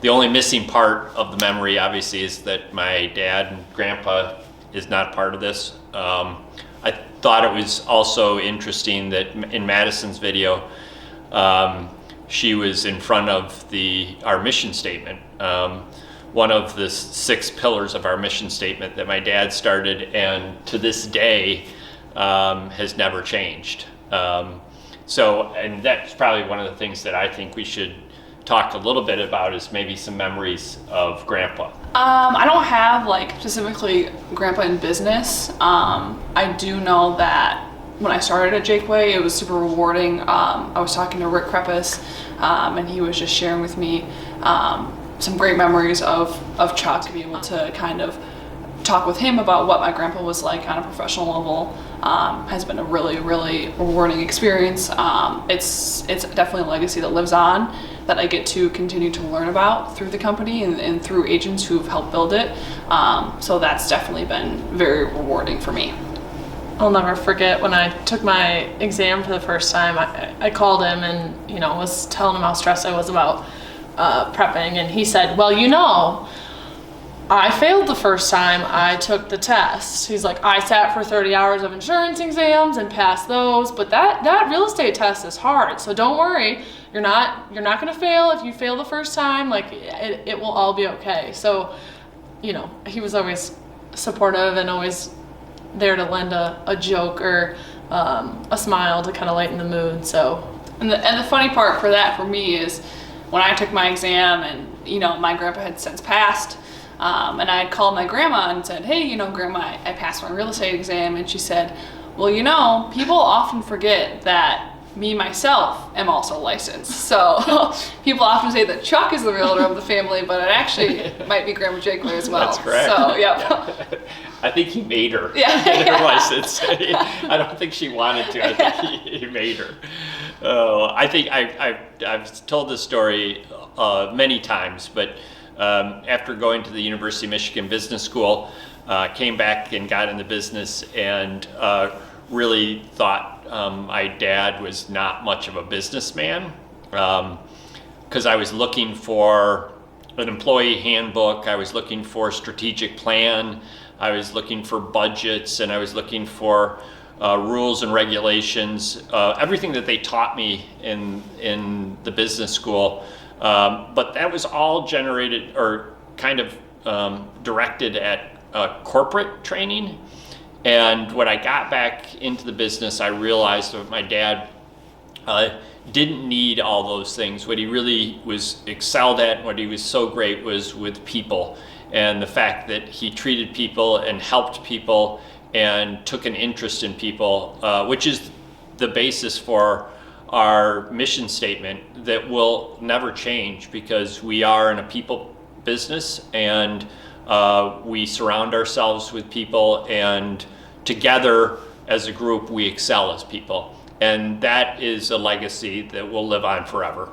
The only missing part of the memory, obviously, is that my dad and grandpa is not part of this. I thought it was also interesting that in Madison's video, she was in front of our mission statement. One of the 6 pillars of our mission statement that my dad started, and to this day has never changed. And that's probably one of the things that I think we should talk a little bit about, is maybe some memories of Grandpa. I don't have like specifically Grandpa in business. I do know that when I started at Jaqua, it was super rewarding. I was talking to Rick Krepis, and he was just sharing with me some great memories of Chuck, to be able to kind of talk with him about what my grandpa was like on a professional level. Has been a really, really rewarding experience. It's definitely a legacy that lives on, that I get to continue to learn about through the company and through agents who've helped build it. So that's definitely been very rewarding for me. I'll never forget when I took my exam for the first time. I called him and was telling him how stressed I was about prepping, and he said, well, I failed the first time I took the test. He's like, I sat for 30 hours of insurance exams and passed those, but that real estate test is hard. So don't worry, you're not gonna fail if you fail the first time. Like it will all be okay. So, he was always supportive and always there to lend a joke or a smile to kind of lighten the mood. So, and the funny part for that for me is when I took my exam, and my grandpa had since passed. And I had called my grandma and said, hey, Grandma, I passed my real estate exam. And she said, well, people often forget that myself am also licensed. So people often say that Chuck is the realtor of the family, but it actually might be Grandma Jaqua as well. That's correct. So, yeah. I think he made her get her license. I don't think she wanted to. I think he made her. I think I've told this story many times, but after going to the University of Michigan Business School, came back and got in the business, and really thought my dad was not much of a businessman, because I was looking for an employee handbook, I was looking for a strategic plan, I was looking for budgets, and I was looking for rules and regulations, everything that they taught me in the business school. But that was all generated or kind of directed at corporate training. And when I got back into the business, I realized that my dad didn't need all those things. What he really was excelled at, what he was so great, was with people. And the fact that he treated people and helped people and took an interest in people, which is the basis for our mission statement that will never change, because we are in a people business, and we surround ourselves with people, and together as a group we excel as people, and that is a legacy that will live on forever.